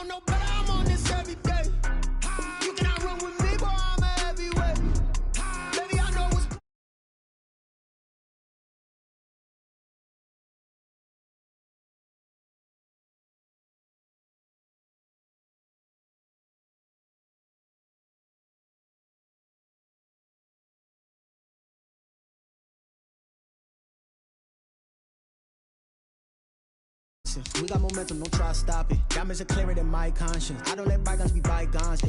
know no better, I'm on this every day. You cannot run with me, boy, I'm a heavyweight. Baby, I know what's... We got momentum, don't try to stop it. Diamonds are clearer than my conscience. I don't let bygones be bygones.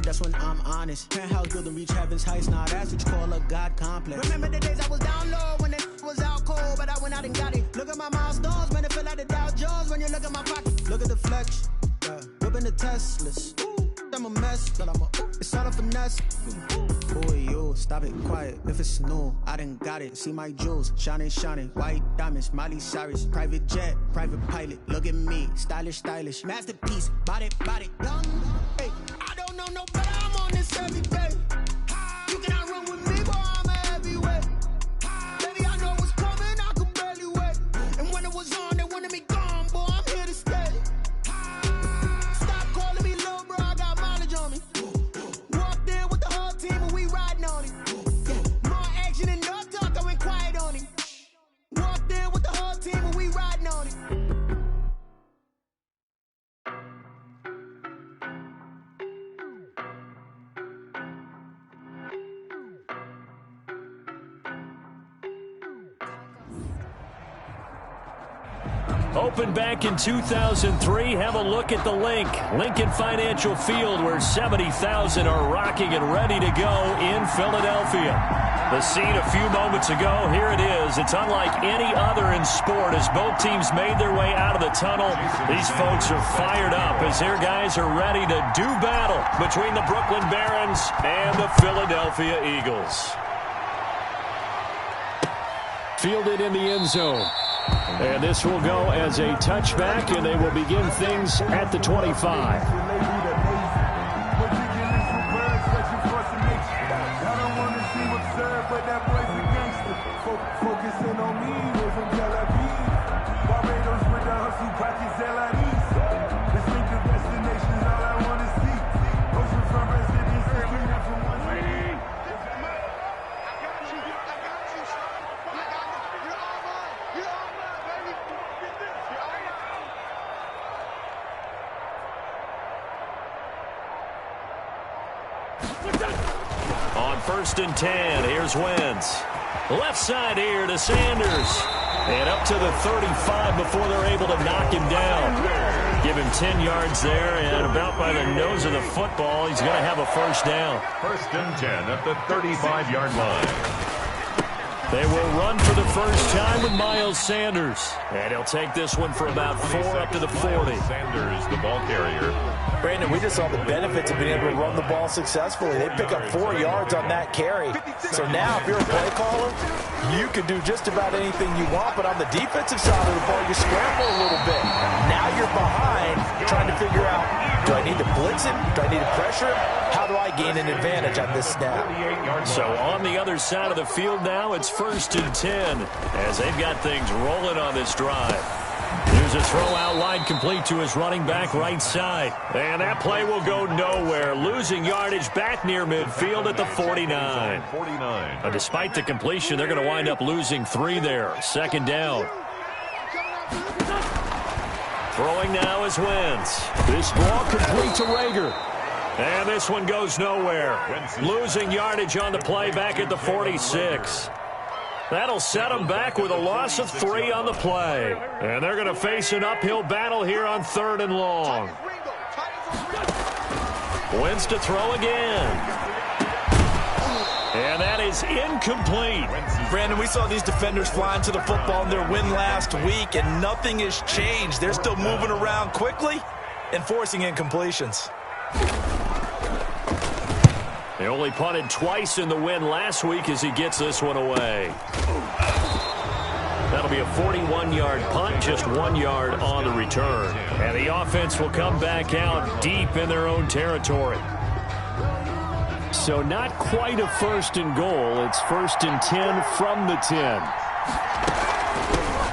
That's when I'm honest. Penthouse building, reach heaven's heights. Now that's what you call a God complex. Remember the days I was down low when it was out cold, but I went out and got it. Look at my milestones, man, it feel like the Dow Jones when you look at my pocket. Look at the flex, whipping the Teslas. I'm a mess, but it's all a finesse. Boy, you stop it quiet. If it's new, I done got it. See my jewels, shining, shining. White diamonds, Miley Cyrus. Private jet, private pilot. Look at me, stylish, stylish. Masterpiece, body, body, young. Hey, I don't know no better. I'm on this every day. You cannot run with me, boy, I'm a heavyweight. Baby, I know what's coming, I could barely wait. And when it was on, they wanted me gone, boy, I'm here to stay. Stop calling me little bro, I got mileage on me. Walked in with the whole team and we riding on it. More action and no talk, I went quiet on it. Walked in with the whole team and we riding on it. Opened back in 2003. Have a look at the link. Lincoln Financial Field, where 70,000 are rocking and ready to go in Philadelphia. The scene a few moments ago, here it is. It's unlike any other in sport as both teams made their way out of the tunnel. These folks are fired up as their guys are ready to do battle between the Brooklyn Barons and the Philadelphia Eagles. Fielded in the end zone. And this will go as a touchback, and they will begin things at the 25. Focusing on me, we're from Tel Aviv. Barbados with the hustle, pockets distinctive destinations, all I want to see. Ocean from residence, from one city. On 1st and 10, here's Wentz. Left side here to Sanders. And up to the 35 before they're able to knock him down. Give him 10 yards there, and about by the nose of the football, he's going to have a first down. 1st and 10 at the 35-yard line. They will run for the first time with Miles Sanders. And he'll take this one for about 4 up to the 40. Sanders, the ball carrier. Brandon, we just saw the benefits of being able to run the ball successfully. They pick up 4 yards on that carry. So now, if you're a play caller, you can do just about anything you want. But on the defensive side of the ball, you scramble a little bit. Now you're behind, trying to figure out, do I need to blitz him? Do I need to pressure him? How do I gain an advantage on this snap? So on the other side of the field now, it's 1st and 10 as they've got things rolling on this drive. Here's a throw out wide complete to his running back right side. And that play will go nowhere. Losing yardage back near midfield at the 49. Despite the completion, they're going to wind up losing 3 there. 2nd down. Throwing now is Wentz. This ball complete to Rager. And this one goes nowhere. Losing yardage on the play back at the 46. That'll set them back with a loss of 3 on the play. And they're going to face an uphill battle here on 3rd and long. Wentz to throw again. And that is incomplete. Brandon, we saw these defenders flying to the football in their win last week, and nothing has changed. They're still moving around quickly and forcing incompletions. They only punted twice in the win last week as he gets this one away. That'll be a 41-yard punt, just 1 yard on the return. And the offense will come back out deep in their own territory. So not quite a 1st and goal. It's 1st and 10 from the 10.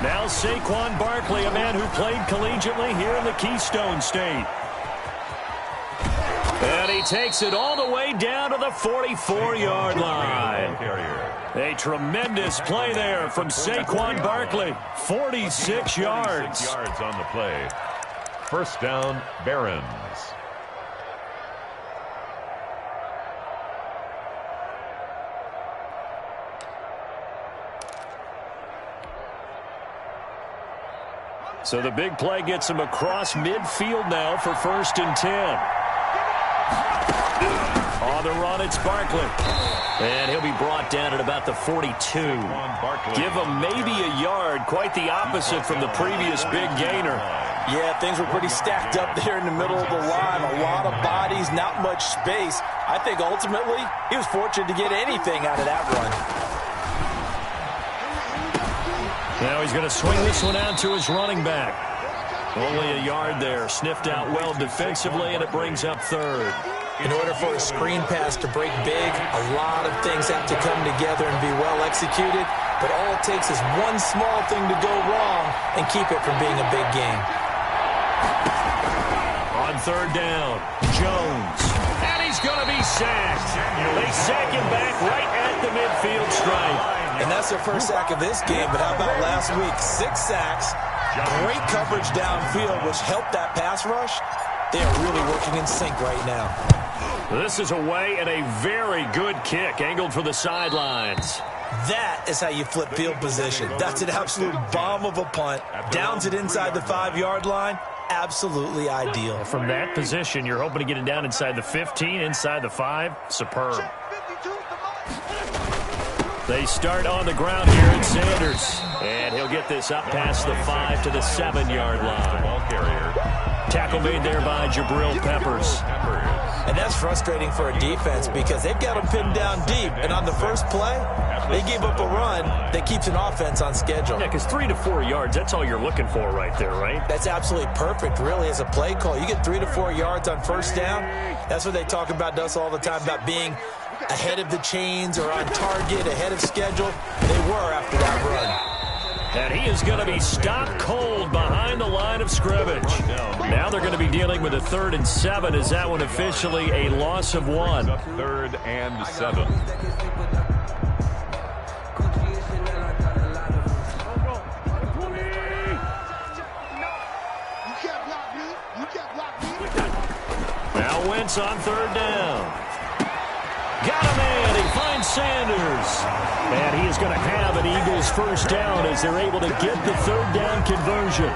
Now Saquon Barkley, a man who played collegiately here in the Keystone State. And he takes it all the way down to the 44-yard line. A tremendous play there from Saquon Barkley. 46 yards. 6 yards on the play. First down, Barons. So the big play gets him across midfield now for 1st and 10. On the run, it's Barkley. And he'll be brought down at about the 42. Give him maybe a yard, quite the opposite from the previous big gainer. Yeah, things were pretty stacked up there in the middle of the line. A lot of bodies, not much space. I think ultimately he was fortunate to get anything out of that run. Now he's going to swing this one out to his running back. Only a yard there. Sniffed out well defensively, and it brings up 3rd. In order for a screen pass to break big, a lot of things have to come together and be well executed. But all it takes is one small thing to go wrong and keep it from being a big game. On 3rd down, Jones. And he's going to be sacked. They sack him back right at the midfield stripe. And that's their first sack of this game, but how about last week? 6 sacks, great coverage downfield, which helped that pass rush. They are really working in sync right now. This is away and a very good kick, angled for the sidelines. That is how you flip field position. That's an absolute bomb of a punt. Downs it inside the 5-yard line. Absolutely ideal. From that position, you're hoping to get it down inside the 15, inside the 5. Superb. They start on the ground here at Sanders. And he'll get this up past the 5 to the 7-yard line. Ball carrier. Tackle made there by Jabril Peppers. And that's frustrating for a defense because they've got them pinned down deep. And on the first play, they gave up a run that keeps an offense on schedule. Yeah, because 3 to 4 yards, that's all you're looking for right there, right? That's absolutely perfect, really, as a play call. You get 3 to 4 yards on first down. That's what they talk about us all the time, about being ahead of the chains or on target, ahead of schedule. They were after that run. And he is going to be stopped cold behind the line of scrimmage. Now they're going to be dealing with a 3rd and 7. Is that one officially a loss of 1? 3rd and 7. Now Wentz on 3rd down. Got a man. He finds Sanders. And he is going to have an Eagles first down as they're able to get the 3rd down conversion.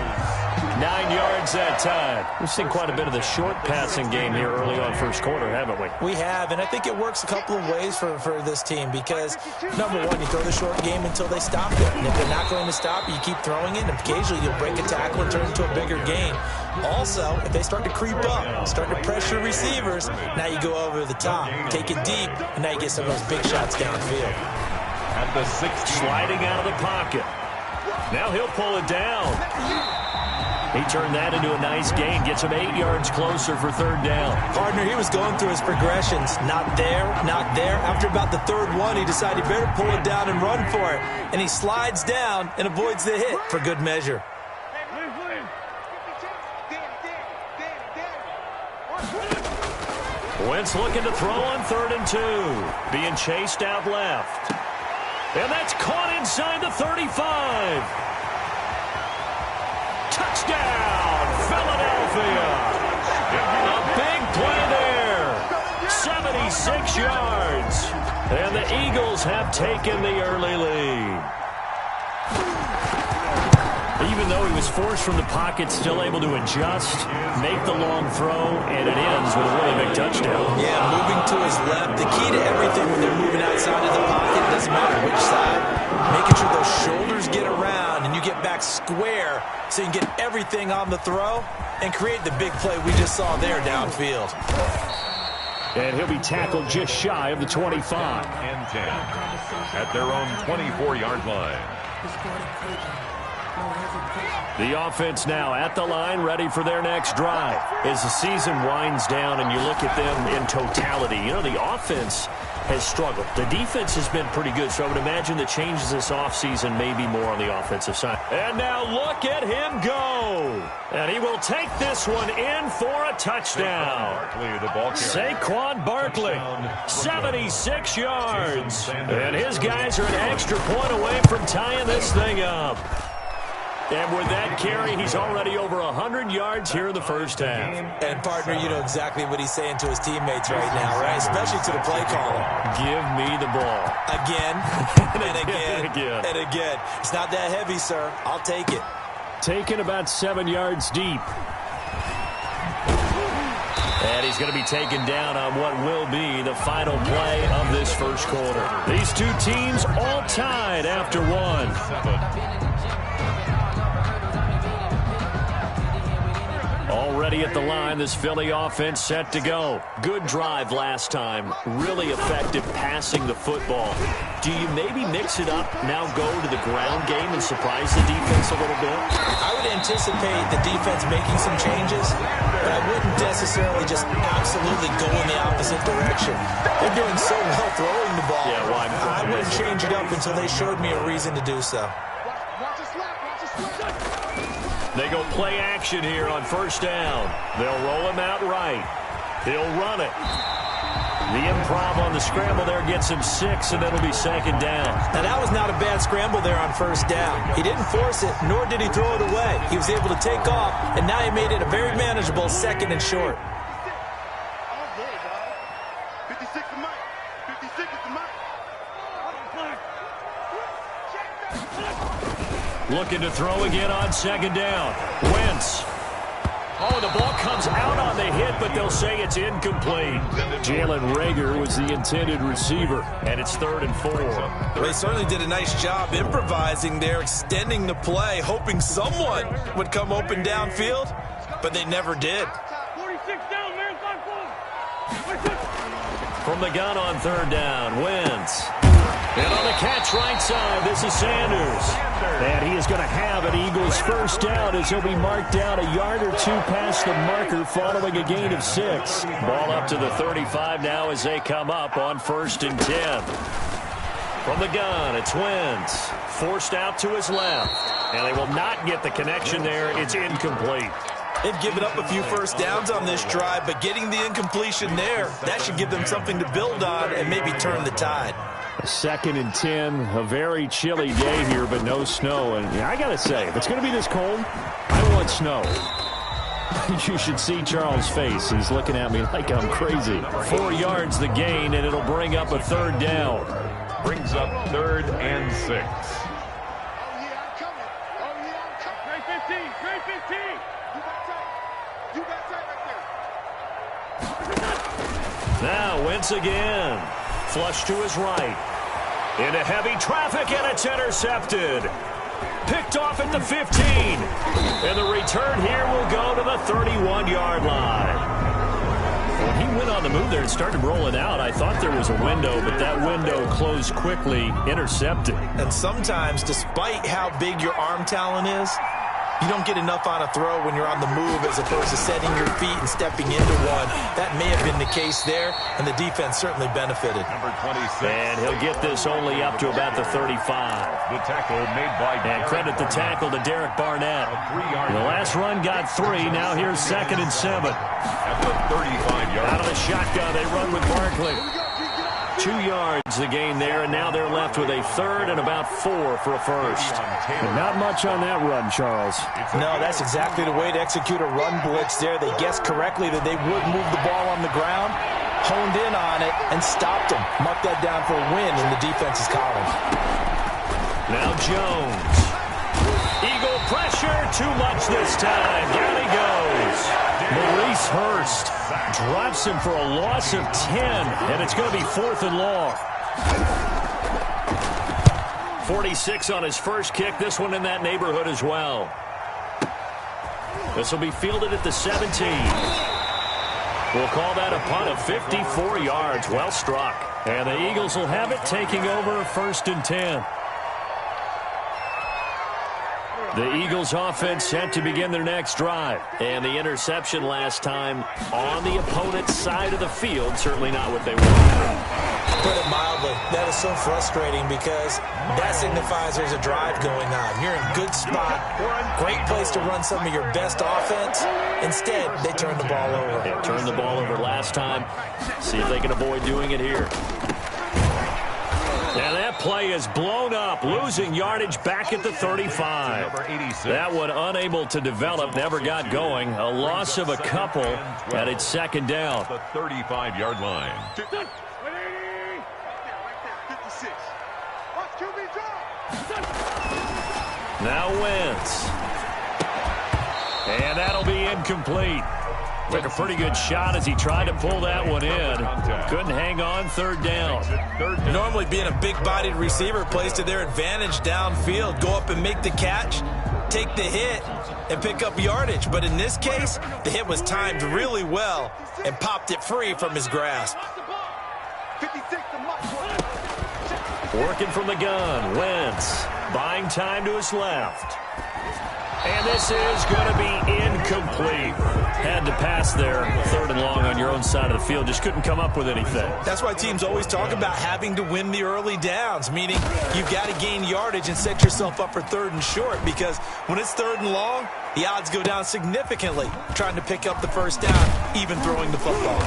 9 yards that time. We've seen quite a bit of the short passing game here early on first quarter, haven't we? We have, and I think it works a couple of ways for this team because, number one, you throw the short game until they stop it. And if they're not going to stop it, you keep throwing it, and occasionally you'll break a tackle and turn it into a bigger gain. Also, if they start to creep up, start to pressure receivers, now you go over the top, take it deep, and now you get some of those big shots downfield. At the 6, sliding out of the pocket. Now he'll pull it down. He turned that into a nice gain. Gets him 8 yards closer for 3rd down. Partner, he was going through his progressions. Not there, not there. After about the 3rd one, he decided he better pull it down and run for it. And he slides down and avoids the hit for good measure. Wentz looking to throw on 3rd and 2. Being chased out left. And that's caught inside the 35. Touchdown, Philadelphia. A big play there. 76 yards. And the Eagles have taken the early lead. Even though he was forced from the pocket, still able to adjust, make the long throw, and it ends with a really big touchdown. Yeah, moving to his left. The key to everything when they're moving outside of the pocket, doesn't matter which side, making sure those shoulders get around and you get back square so you can get everything on the throw and create the big play we just saw there downfield. And he'll be tackled just shy of the 25. and 10 at their own 24-yard line. The offense now at the line, ready for their next drive. As the season winds down and you look at them in totality, you know, the offense has struggled. The defense has been pretty good, so I would imagine the changes this offseason may be more on the offensive side. And now look at him go. And he will take this one in for a touchdown. Saquon Barkley, 76 yards. And his guys are an extra point away from tying this thing up. And with that carry, he's already over 100 yards here in the first half. And, partner, you know exactly what he's saying to his teammates right now, right? Especially to the play caller. Give me the ball. Again, and again, and again. It's not that heavy, sir. I'll take it. Taken about 7 yards deep. And he's going to be taken down on what will be the final play of this first quarter. These two teams all tied after one. Already at the line, this Philly offense set to go. Good drive last time. Really effective passing the football. Do you maybe mix it up, now go to the ground game and surprise the defense a little bit? I would anticipate the defense making some changes, but I wouldn't necessarily just absolutely go in the opposite direction. They're doing so well throwing the ball. Yeah, well, I wouldn't change it up until they showed me a reason to do so. They go play action here on first down. They'll roll him out right. He'll run it. The improv on the scramble there gets him 6, and it'll be second down. Now, that was not a bad scramble there on first down. He didn't force it, nor did he throw it away. He was able to take off, and now he made it a very manageable second and short. Looking to throw again on second down. Wentz. Oh, the ball comes out on the hit, but they'll say it's incomplete. Jalen Reagor was the intended receiver, and it's 3rd and 4. Well, they certainly did a nice job improvising there, extending the play, hoping someone would come open downfield, but they never did. 46 down, marathon full. From the gun on 3rd down, Wentz. And on the catch right side, this is Sanders. And he is going to have an Eagles first down as he'll be marked down a yard or two past the marker following a gain of 6. Ball up to the 35 now as they come up on 1st and 10. From the gun, it's Wentz. Forced out to his left. And they will not get the connection there. It's incomplete. They've given up a few first downs on this drive, but getting the incompletion there, that should give them something to build on and maybe turn the tide. 2nd and 10, a very chilly day here, but no snow. And I got to say, if it's going to be this cold, I want snow. You should see Charles' face. He's looking at me like I'm crazy. 4 yards the gain, and it'll bring up a 3rd down. Brings up 3rd and 6. Oh, yeah, I'm coming. Oh, yeah, I'm coming. Trey 15. Trey 15. You got tight. You got tight right there. Now, Wentz again. Flush to his right. Into heavy traffic, and it's intercepted. Picked off at the 15. And the return here will go to the 31-yard line. When he went on the move there and started rolling out, I thought there was a window, but that window closed quickly, intercepted. And sometimes, despite how big your arm talent is, you don't get enough on a throw when you're on the move as opposed to setting your feet and stepping into one. That may have been the case there, and the defense certainly benefited. Number 26. And he'll get this only up to about the 35. The tackle made by And credit the tackle to Derek Barnett. The last run got 3. Now here's 2nd and 7. At the 35-yard. Out of the shotgun, they run with Barkley. 2 yards the gain there, and now they're left with a 3rd and about 4 for a first. Not much on that run, Charles. No, that's exactly the way to execute a run blitz there. They guessed correctly that they would move the ball on the ground, honed in on it, and stopped them. Mark that down for a win in the defense's column. Now Jones. Eagle pressure, too much this time. Down he goes. Maurice Hurst drops him for a loss of 10, and it's going to be 4th and long. 46 on his first kick. This one in that neighborhood as well. This will be fielded at the 17. We'll call that a punt of 54 yards. Well struck. And the Eagles will have it, taking over 1st and 10. The Eagles offense set to begin their next drive. And the interception last time on the opponent's side of the field, certainly not what they wanted. Put it mildly, that is so frustrating because that signifies there's a drive going on. You're in a good spot, great place to run some of your best offense. Instead, they turn the ball over. They turned the ball over last time. See if they can avoid doing it here. And that play is blown up, losing yardage back at the 35. That one unable to develop, never got going. A loss of a couple, and it's second down. The 35-yard line. Now Wentz. And that'll be incomplete. Took a pretty good shot as he tried to pull that one in. Couldn't hang on, third down. Normally being a big-bodied receiver plays to their advantage downfield. Go up and make the catch, take the hit, and pick up yardage. But in this case, the hit was timed really well and popped it free from his grasp. Working from the gun, Wentz buying time to his left. And this is going to be incomplete. Had to pass there, third and long on your own side of the field. Just couldn't come up with anything. That's why teams always talk about having to win the early downs, meaning you've got to gain yardage and set yourself up for third and short, because when it's third and long, the odds go down significantly trying to pick up the first down, even throwing the football.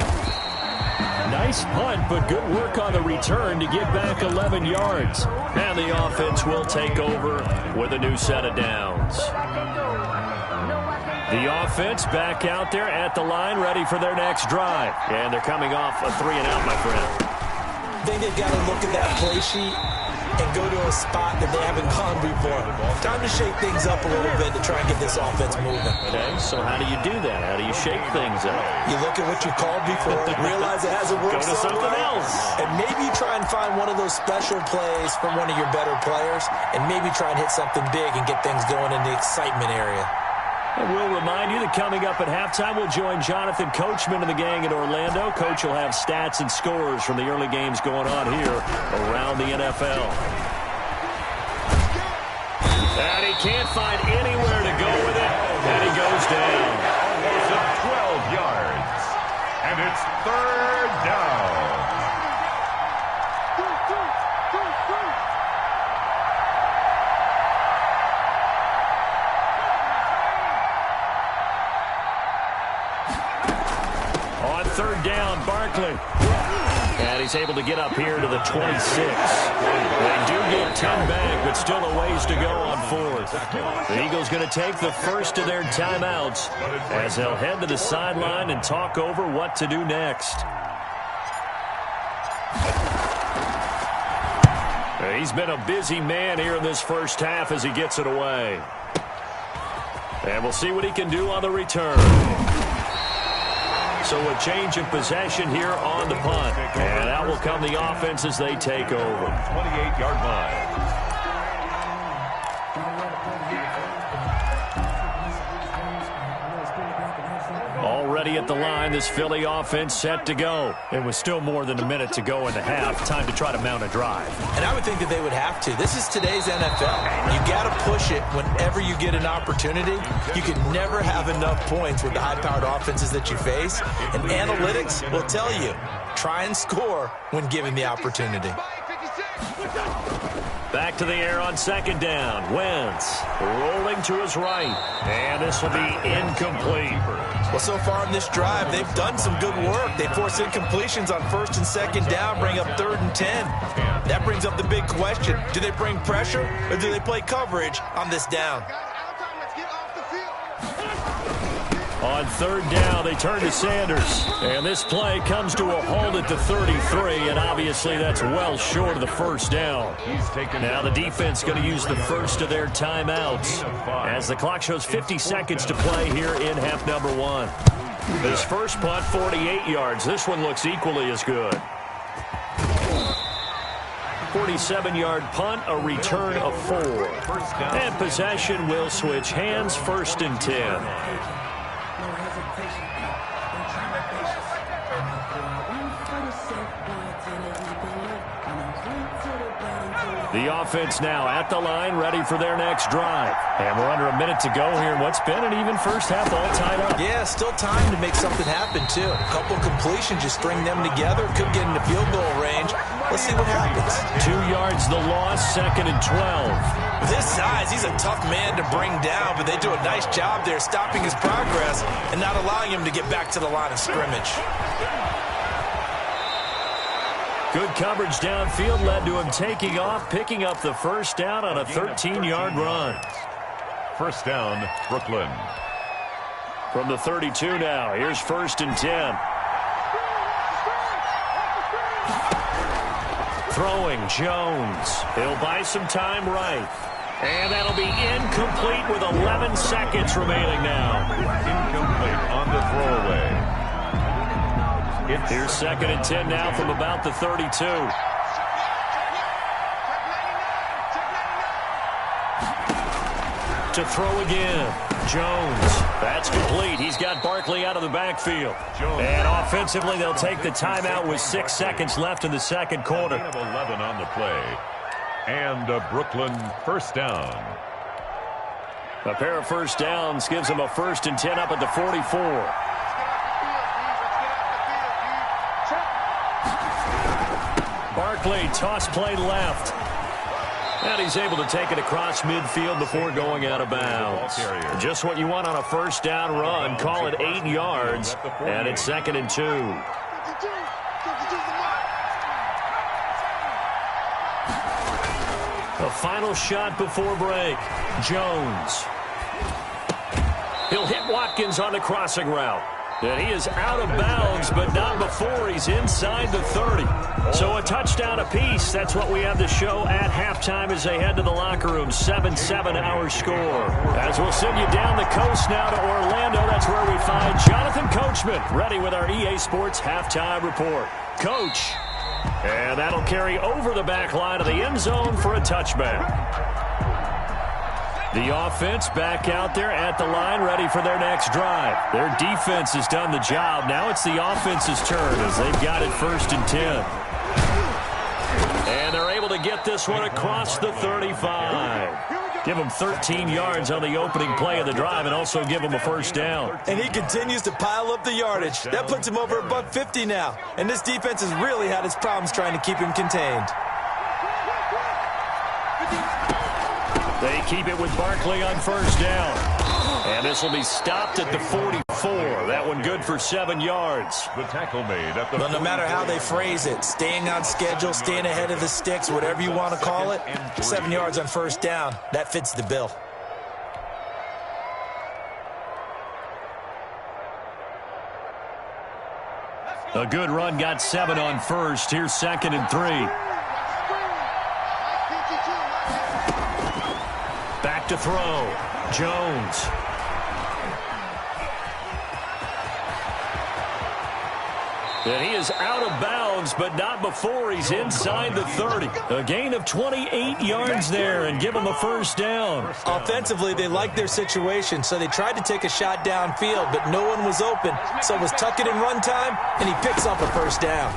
Nice punt, but good work on the return to get back 11 yards. And the offense will take over with a new set of downs. The offense back out there at the line, ready for their next drive. And they're coming off a 3-and-out, my friend. I think they've got to look at that play sheet and go to a spot that they haven't gone before. Time to shake things up a little bit to try and get this offense moving. Okay, so how do you do that? How do you shake things up? You look at what you called before, realize it hasn't worked. Go to something else. And maybe you try and find one of those special plays from one of your better players, and maybe try and hit something big and get things going in the excitement area. And we'll remind you that coming up at halftime, we'll join Jonathan Coachman and the gang in Orlando. Coach will have stats and scores from the early games going on here around the NFL. And he can't find anywhere to go with it, and he goes down. Almost 12 yards. And it's third down. Third down, Barkley. And he's able to get up here to the 26. They do get 10 back, but still a ways to go on fourth. The Eagles going to take the first of their timeouts as they'll head to the sideline and talk over what to do next. He's been a busy man here in this first half as he gets it away. And we'll see what he can do on the return. So a change of possession here on the punt. And that will come the offense as they take over. 28-yard line. Already at the line, this Philly offense set to go. It was still more than a minute to go in the half. Time to try to mount a drive. And I would think that they would have to. This is today's NFL. You got to push it whenever you get an opportunity. You can never have enough points with the high-powered offenses that you face. And analytics will tell you, try and score when given the opportunity. Back to the air on second down. Wentz rolling to his right. And this will be incomplete. Well, so far in this drive, they've done some good work. They force incompletions on first and second down, bring up 3rd and 10. That brings up the big question. Do they bring pressure or do they play coverage on this down? On third down, they turn to Sanders. And this play comes to a halt at the 33, and obviously that's well short of the first down. Now the defense going to use the first of their timeouts as the clock shows 50 seconds to play here in half number one. This first punt, 48 yards. This one looks equally as good. 47-yard punt, a return of 4. And possession will switch hands, 1st and 10. The offense now at the line, ready for their next drive. And we're under a minute to go here in what's been an even first half, all tied up. Yeah, still time to make something happen, too. A couple completions, just string them together. Could get into field goal range. Let's see what happens. 2 yards the loss, 2nd and 12. With his size, he's a tough man to bring down, but they do a nice job there stopping his progress and not allowing him to get back to the line of scrimmage. Good coverage downfield led to him taking off, picking up the first down on a 13-yard run. First down, Brooklyn. From the 32 now, here's 1st and 10. Throwing, Jones. He'll buy some time right. And that'll be incomplete with 11 seconds remaining now. Incomplete on the throwaway. Here's 2nd and 10 now from about the 32. To throw again. Jones. That's complete. He's got Barkley out of the backfield. And offensively, they'll take the timeout with 6 seconds left in the second quarter. 11 on the play. And a Brooklyn first down. A pair of first downs gives them a 1st and 10 up at the 44. Barkley, toss play left. And he's able to take it across midfield before going out of bounds. Just what you want on a first down run. Call it 8 yards. And it's 2nd and 2. A final shot before break. Jones. He'll hit Watkins on the crossing route. And he is out of bounds, but not before he's inside the 30. So a touchdown apiece. That's what we have to show at halftime as they head to the locker room. 7-7 our score. As we'll send you down the coast now to Orlando, that's where we find Jonathan Coachman, ready with our EA Sports halftime report. Coach. And that'll carry over the back line of the end zone for a touchback. The offense back out there at the line, ready for their next drive. Their defense has done the job. Now it's the offense's turn as they've got it 1st and 10. And they're able to get this one across the 35. Give them 13 yards on the opening play of the drive and also give them a first down. And he continues to pile up the yardage. That puts him over $150 now. And this defense has really had its problems trying to keep him contained. They keep it with Barkley on first down. And this will be stopped at the 44. That one good for 7 yards. The tackle made at the But no matter how they phrase it, staying on schedule, staying ahead of the sticks, whatever you want to call it, 7 yards on first down, that fits the bill. A good run, got 7 on first. Here's 2nd and 3. Back to throw. Jones. And he is out of bounds, but not before he's inside the 30. A gain of 28 yards there and give him a first down. Offensively, they liked their situation, so they tried to take a shot downfield, but no one was open. So it was tuck it in run time, and he picks up a first down.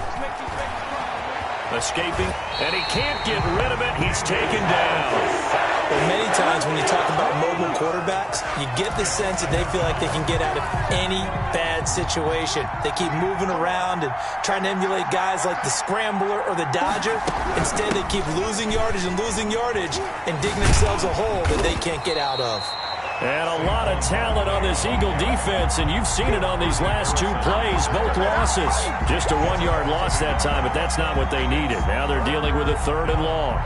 Escaping, and he can't get rid of it. He's taken down. Well, many times when you talk about mobile quarterbacks, you get the sense that they feel like they can get out of any bad situation. They keep moving around and trying to emulate guys like the Scrambler or the Dodger. Instead, they keep losing yardage and digging themselves a hole that they can't get out of. And a lot of talent on this Eagle defense, and you've seen it on these last 2 plays, both losses. Just a 1-yard loss that time, but that's not what they needed. Now they're dealing with a 3rd and long.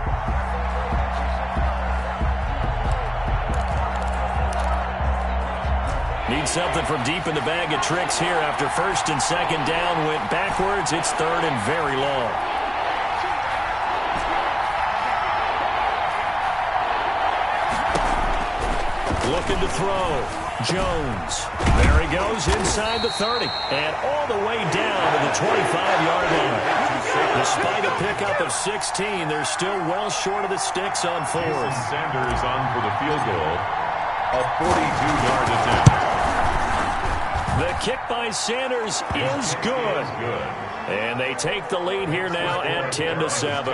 Need something from deep in the bag of tricks here after 1st and 2nd down went backwards. It's 3rd and very long. Looking to throw. Jones. There he goes inside the 30. And all the way down to the 25-yard line. Despite a pickup of 16, they're still well short of the sticks on 4th. Sanders on for the field goal. A 42-yard attempt. The kick by Sanders is good. And they take the lead here now at 10-7.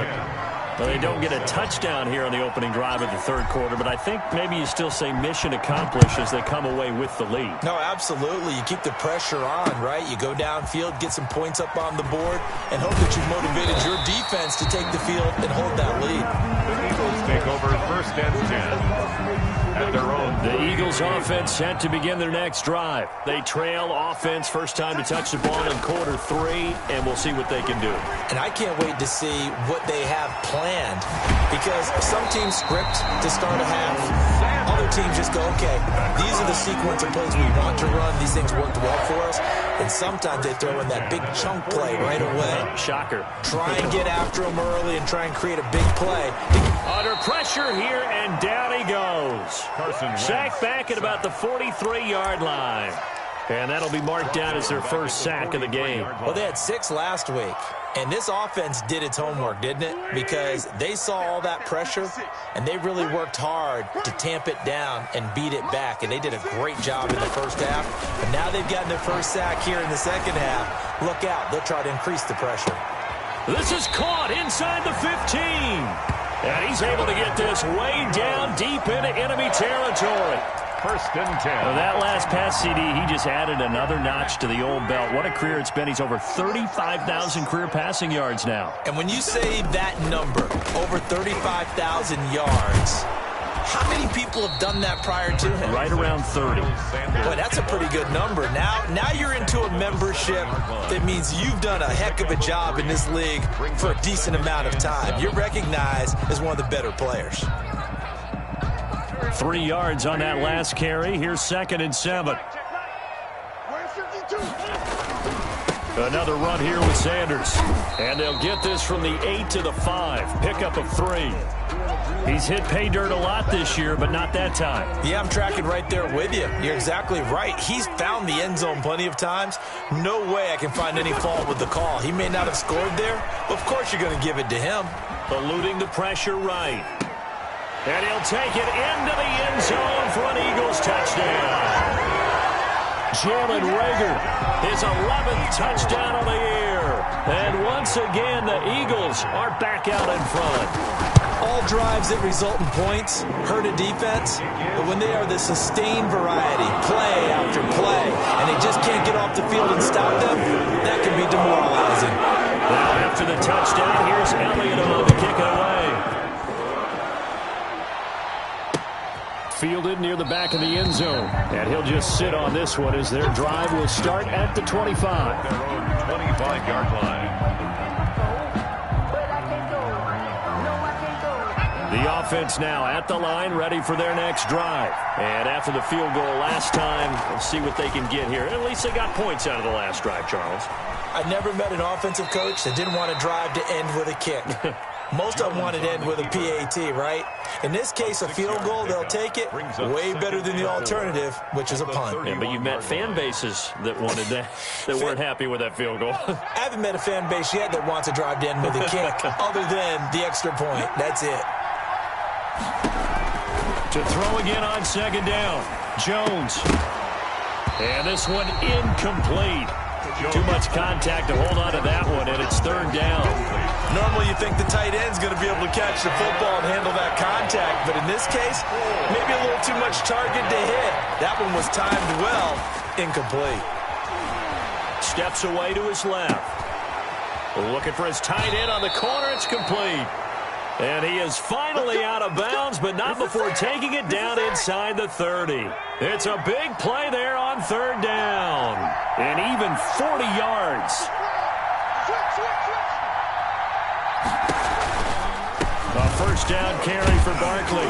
Well, they don't get a touchdown here on the opening drive of the third quarter, but I think maybe you still say mission accomplished as they come away with the lead. No, absolutely. You keep the pressure on, right? You go downfield, get some points up on the board, and hope that you've motivated your defense to take the field and hold that lead. The Eagles take over 1st and 10 at their own. The Eagles offense set to begin their next drive. They trail offense, first time to touch the ball in quarter 3, and we'll see what they can do. And I can't wait to see what they have planned, because some teams script to start a half. Other teams just go, okay, these are the sequence of plays we want to run. These things worked well for us. And sometimes they throw in that big chunk play right away. Shocker. Try and get after them early and try and create a big play. Under pressure here, and down he goes. Sacked back at about the 43-yard line. And that'll be marked down as their first sack of the game. Well, they had 6 last week. And this offense did its homework, didn't it? Because they saw all that pressure, and they really worked hard to tamp it down and beat it back. And they did a great job in the first half. But now they've gotten their first sack here in the second half. Look out. They'll try to increase the pressure. This is caught inside the 15. And he's able to get this way down deep into enemy territory. 1st and 10. Well, that last pass CD, he just added another notch to the old belt. What a career it's been. He's over 35,000 career passing yards now. And when you say that number, over 35,000 yards, how many people have done that prior to him? Right around 30. Boy, that's a pretty good number. Now you're into a membership that means you've done a heck of a job in this league for a decent amount of time. You're recognized as one of the better players. 3 yards on that last carry. Here's 2nd and 7. Another run here with Sanders. And they'll get this from the 8 to the 5. Pickup of 3. He's hit pay dirt a lot this year, but not that time. Yeah, I'm tracking right there with you. You're exactly right. He's found the end zone plenty of times. No way I can find any fault with the call. He may not have scored there, but of course you're going to give it to him. Eluding the pressure right. And he'll take it into the end zone for an Eagles touchdown. Jalen Reagor, his 11th touchdown of the year. And once again, the Eagles are back out in front. All drives that result in points hurt a defense, but when they are the sustained variety, play after play, and they just can't get off the field and stop them, that can be demoralizing. Now after the touchdown, here's Elliott on to kick it away. Fielded near the back of the end zone. And he'll just sit on this one as their drive will start at the 25. Their own 25-yard line. The offense now at the line, ready for their next drive. And after the field goal last time, we'll see what they can get here. At least they got points out of the last drive, Charles. I never met an offensive coach that didn't want a drive to end with a kick. Most of them wanted to end with a PAT, right? In this case, a field goal, they'll take it. Way better than the alternative, which is a punt. Yeah, but you've met fan bases that wanted that, that weren't happy with that field goal. I haven't met a fan base yet that wants a drive to end with a kick, other than the extra point. That's it. To throw again on 2nd down. Jones. And this one incomplete. Too much contact to hold on to that one, and it's 3rd down. Normally you think the tight end's going to be able to catch the football and handle that contact, but in this case, maybe a little too much target to hit. That one was timed well, incomplete. Steps away to his left. Looking for his tight end on the corner. It's complete. And he is finally out of bounds, but not before taking it down inside the 30. It's a big play there on 3rd down. And even 40 yards. A first down carry for Barkley.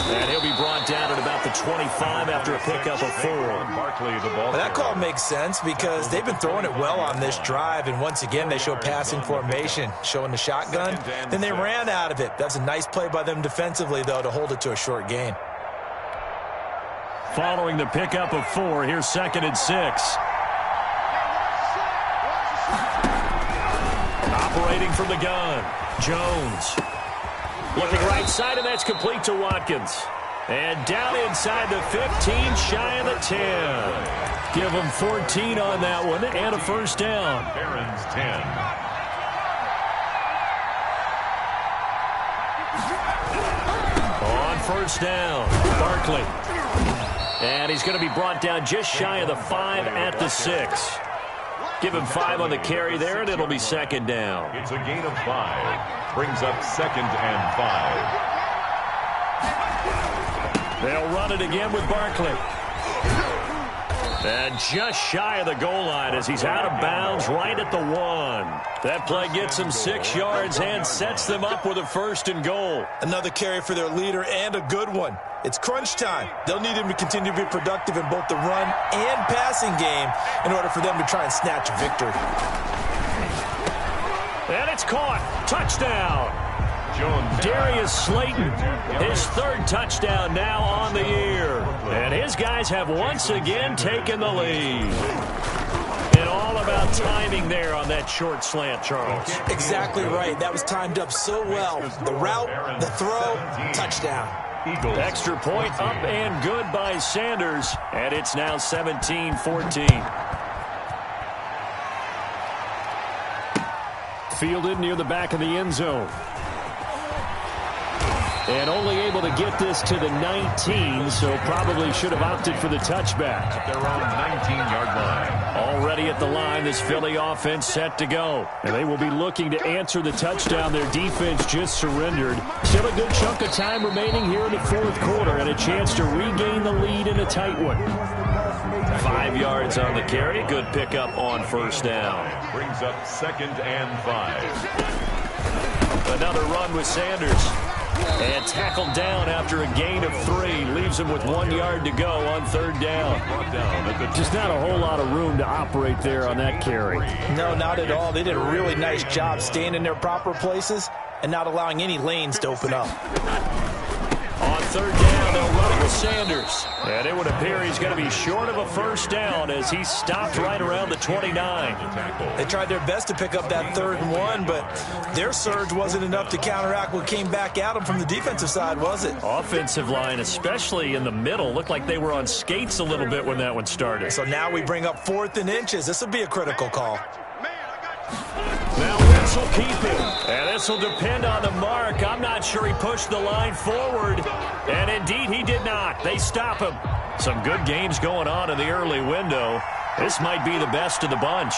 And he'll be brought down at about the 25 after a pickup of 4. Barkley, the ball. Well, that call makes sense because they've been throwing it well on this drive, and once again they show passing formation, showing the shotgun. Then they ran out of it. That's a nice play by them defensively, though, to hold it to a short gain. Following the pickup of 4, here's 2nd and 6. Operating from the gun, Jones. Looking right side, and that's complete to Watkins. And down inside the 15, shy of the 10. Give them 14 on that one and a first down. Barron's 10. On first down, Barkley. And he's going to be brought down just shy of the 5 at the 6. Give him 5 on the carry there, and it'll be second down. It's a gain of 5. Brings up 2nd and 5. They'll run it again with Barkley. And just shy of the goal line as he's out of bounds right at the 1. That play gets him 6 yards and sets them up with a 1st and goal. Another carry for their leader and a good one. It's crunch time. They'll need him to continue to be productive in both the run and passing game in order for them to try and snatch a victory. And it's caught. Touchdown. Darius Slayton, his 3rd touchdown now on the year. And his guys have once again taken the lead. And all about timing there on that short slant, Charles. Exactly right. That was timed up so well. The route, the throw, touchdown. Extra point up and good by Sanders. And it's now 17-14. Fielded near the back of the end zone. And only able to get this to the 19, so probably should have opted for the touchback. At their own 19-yard line. Already at the line, this Philly offense set to go. And they will be looking to answer the touchdown their defense just surrendered. Still a good chunk of time remaining here in the 4th quarter and a chance to regain the lead in a tight one. 5 yards on the carry. Good pickup on first down. Brings up 2nd and 5. Another run with Sanders. And tackled down after a gain of 3. Leaves him with 1 yard to go on 3rd down. Just not a whole lot of room to operate there on that carry. No, not at all. They did a really nice job staying in their proper places and not allowing any lanes to open up. On 3rd down, they'll run it with Sanders. And it would appear he's going to be short of a first down as he stopped right around the 29. They tried their best to pick up that 3rd and 1, but their surge wasn't enough to counteract what came back at them from the defensive side, was it? Offensive line, especially in the middle, looked like they were on skates a little bit when that one started. So now we bring up 4th and inches. This will be a critical call. Now Wentz will keep it. And this will depend on the mark. I'm not sure he pushed the line forward. And indeed, he did not. They stop him. Some good games going on in the early window. This might be the best of the bunch.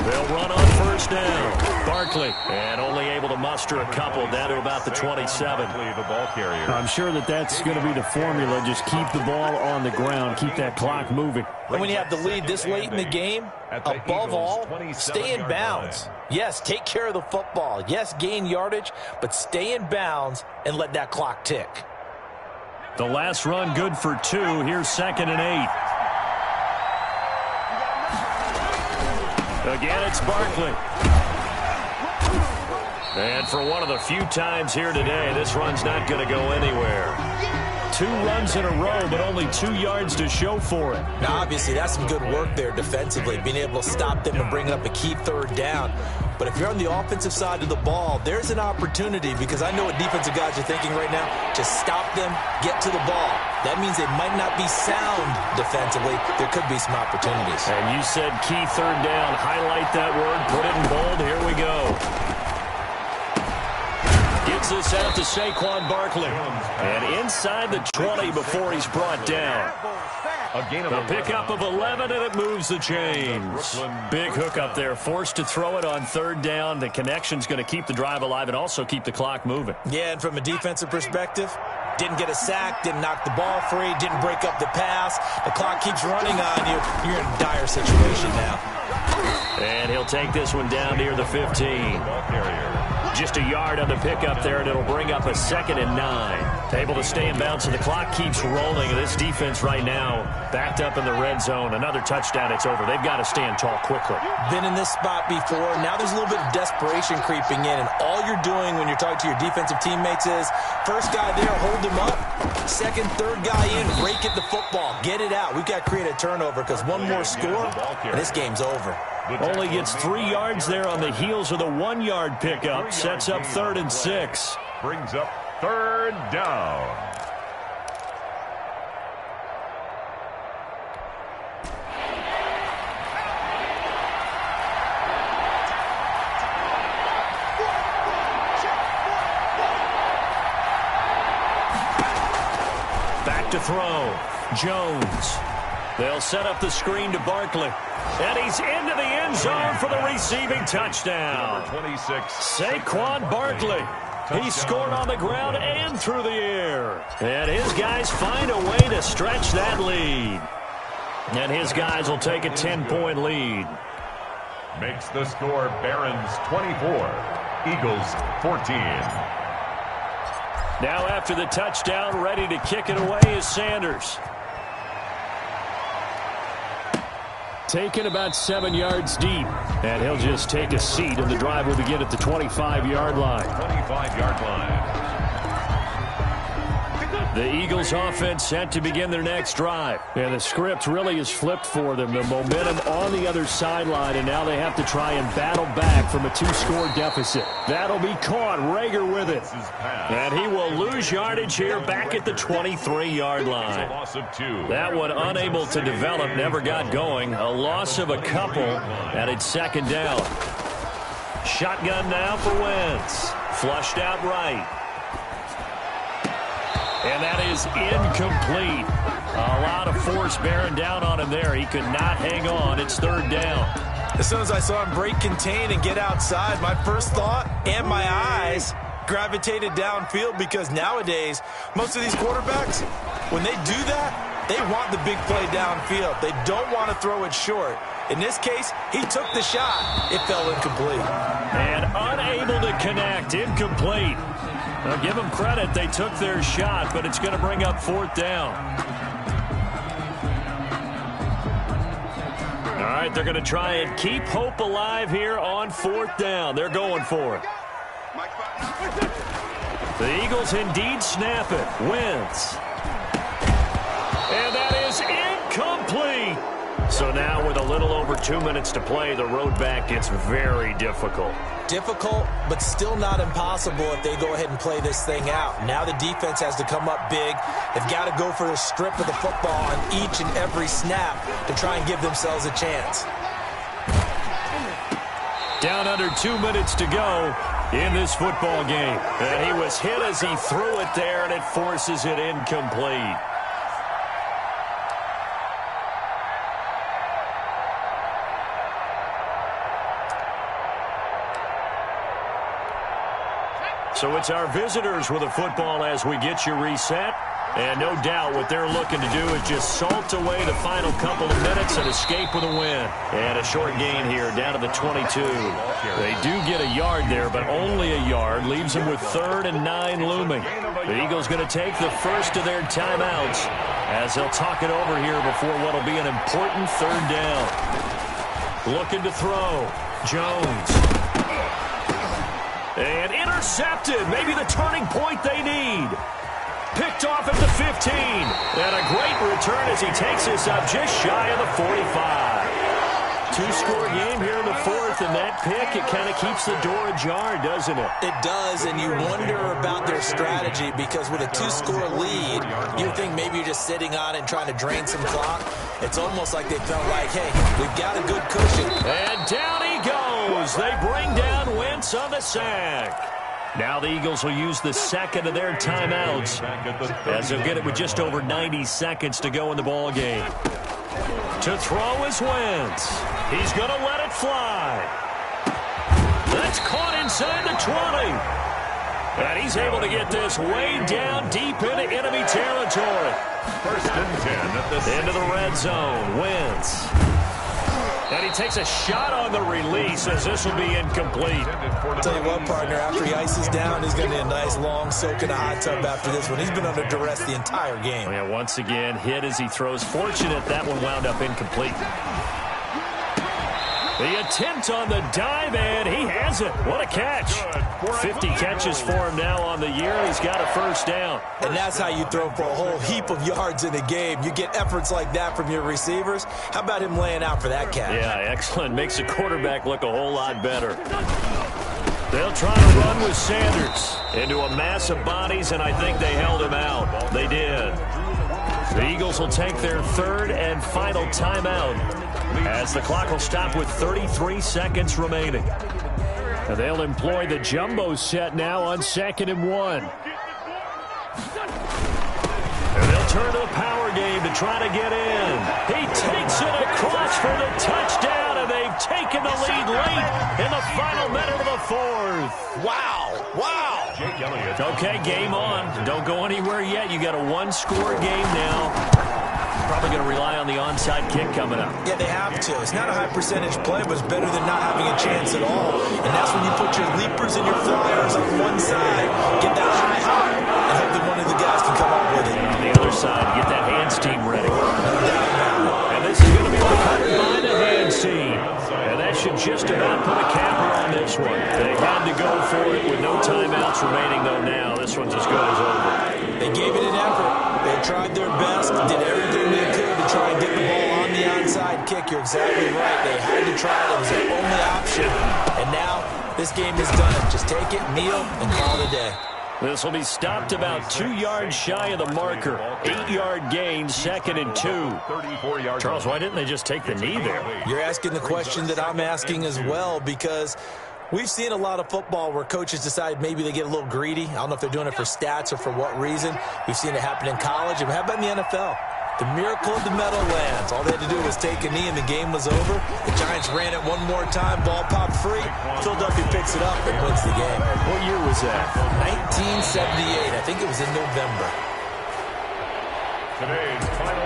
They'll run on first down. Barkley, and only able to muster a couple down to about the 27. The ball carrier. I'm sure that's going to be the formula. Just keep the ball on the ground. Keep that clock moving. And when you have the lead this late in the game, above all, stay in bounds. Yes, take care of the football. Yes, gain yardage, but stay in bounds and let that clock tick. The last run good for 2. Here's 2nd and 8. Again, it's Barkley. And for one of the few times here today, this run's not going to go anywhere. 2 runs in a row, but only 2 yards to show for it. Now, obviously, that's some good work there defensively, being able to stop them and bring up a key 3rd down. But if you're on the offensive side of the ball, there's an opportunity, because I know what defensive guys are thinking right now. Just stop them, get to the ball. That means they might not be sound defensively. There could be some opportunities. And you said key 3rd down. Highlight that word. Put it in bold. Here we go. Gets this out to Saquon Barkley. And inside the 20 before he's brought down. A pickup of 11, and it moves the chains. Big hookup there. Forced to throw it on 3rd down. The connection's going to keep the drive alive and also keep the clock moving. Yeah, and from a defensive perspective, didn't get a sack, didn't knock the ball free, didn't break up the pass. The clock keeps running on you. You're in a dire situation now. And he'll take this one down near the 15. Just a yard on the pickup there, and it'll bring up a 2nd and 9. Able to stay in bounds, so the clock keeps rolling. And this defense right now backed up in the red zone. Another touchdown, it's over. They've got to stand tall quickly. Been in this spot before. Now there's a little bit of desperation creeping in, and all you're doing when you're talking to your defensive teammates is, first guy there, hold him up. 2nd, 3rd guy in, rake at the football. Get it out. We've got to create a turnover, because one more score, and this game's over. Only gets 3 yards there on the heels of the 1-yard pickup. Sets up 3rd and 6. Brings up Third down. Back to throw. Jones. They'll set up the screen to Barkley. And he's into the end zone for the receiving touchdown. Number 26. Saquon Barkley. He scored on the ground and through the air. And his guys find a way to stretch that lead. And his guys will take a 10-point lead. Makes the score Barons 24, Eagles 14. Now after the touchdown, ready to kick it away is Sanders. Taken about 7 yards deep. And he'll just take a seat, and the drive will begin at the 25-yard line. 25-yard line. The Eagles offense set to begin their next drive. And the script really is flipped for them. The momentum on the other sideline, and now they have to try and battle back from a 2-score deficit. That'll be caught. Rager with it. And he will lose yardage here back at the 23-yard line. That one unable to develop, never got going. A loss of a couple, and it's second down. Shotgun now for Wentz. Flushed out right. And that is incomplete. A lot of force bearing down on him there. He could not hang on. It's third down. As soon as I saw him break contain and get outside, my first thought and my eyes gravitated downfield, because nowadays, most of these quarterbacks, when they do that, they want the big play downfield. They don't want to throw it short. In this case, he took the shot. It fell incomplete. And unable to connect. Incomplete. Now, give them credit. They took their shot, but it's going to bring up fourth down. All right, they're going to try and keep hope alive here on fourth down. They're going for it. The Eagles indeed snap it. Wentz. And that is incomplete. So now with a little over 2 minutes to play, the road back gets very difficult. Difficult, but still not impossible if they go ahead and play this thing out. Now the defense has to come up big. They've got to go for the strip of the football on each and every snap to try and give themselves a chance. Down under 2 minutes to go in this football game. And he was hit as he threw it there, and it forces it incomplete. So it's our visitors with the football as we get you reset. And no doubt what they're looking to do is just salt away the final couple of minutes and escape with a win. And a short gain here down to the 22. They do get a yard there, but only a yard. Leaves them with 3rd and 9 looming. The Eagles going to take the first of their timeouts as they'll talk it over here before what will be an important third down. Looking to throw. Jones. And intercepted. Maybe the turning point they need. Picked off at the 15. And a great return as he takes this up just shy of the 45. 2-score game here in the fourth, and that pick, it kind of keeps the door ajar, doesn't it? It does, and you wonder about their strategy, because with a 2-score lead, you think maybe you're just sitting on it and trying to drain some clock. It's almost like they felt like, hey, we've got a good cushion. And down he goes. They bring down Wentz on the sack. Now the Eagles will use the second of their timeouts as they'll get it with just over 90 seconds to go in the ball game. To throw is Wentz. He's going to let it fly. That's caught inside the 20. And he's able to get this way down deep into enemy territory. 1st and 10 at the into the red zone. Wentz. And he takes a shot on the release as this will be incomplete. I'll tell you what, partner, after he ices down, he's going to need a nice long soak in a hot tub after this one. He's been under duress the entire game. Yeah, once again, hit as he throws. Fortunate that one wound up incomplete. The attempt on the dive, and he has it. What a catch. 50 catches for him now on the year. He's got a 1st down. And that's how you throw for a whole heap of yards in a game. You get efforts like that from your receivers. How about him laying out for that catch? Yeah, excellent. Makes the quarterback look a whole lot better. They'll try to run with Sanders into a mass of bodies, and I think they held him out. They did. The Eagles will take their third and final timeout as the clock will stop with 33 seconds remaining. And they'll employ the jumbo set now on 2nd and 1. And they'll turn to the power game to try to get in. He takes it across for the touchdown, and they've taken the lead late in the final minute of the 4th. Wow. Wow. Okay, game on. Don't go anywhere yet. You got a one-score game now. Probably going to rely on the onside kick coming up. Yeah, they have to. It's not a high percentage play, but it's better than not having a chance at all. And that's when you put your leapers and your flyers on one side, get that high, and hope that one of the guys can come up with it. And on the other side, get that hands team ready. And this is going to be cut by the hands team. And that should just about put a capper on this one. They had to go for it with no timeouts remaining, though, now. This one's as good as over. They gave it an effort. They tried their best, did everything they could to try and get the ball on the onside kick. You're exactly right. They had to try it. It was their only option. And now this game is done. Just take it, kneel, and call it a day. This will be stopped about 2 yards shy of the marker. 8-yard gain, 2nd and 2. Charles, why didn't they just take the knee there? You're asking the question that I'm asking as well, because we've seen a lot of football where coaches decide maybe they get a little greedy. I don't know if they're doing it for stats or for what reason. We've seen it happen in college. And how about in the NFL? The miracle of the Meadowlands. All they had to do was take a knee and the game was over. The Giants ran it one more time. Ball popped free. Philadelphia picks it up and wins the game. What year was that? 1978. I think it was in November.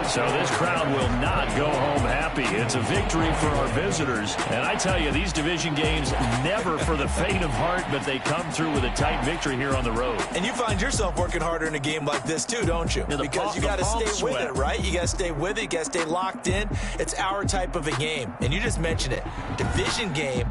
So this crowd will not go home happy. It's a victory for our visitors. And I tell you, these division games, never for the faint of heart, but they come through with a tight victory here on the road. And you find yourself working harder in a game like this too, don't you? Yeah, because you got to stay with it, right? You got to stay with it. You got to stay locked in. It's our type of a game. And you just mentioned it. Division game,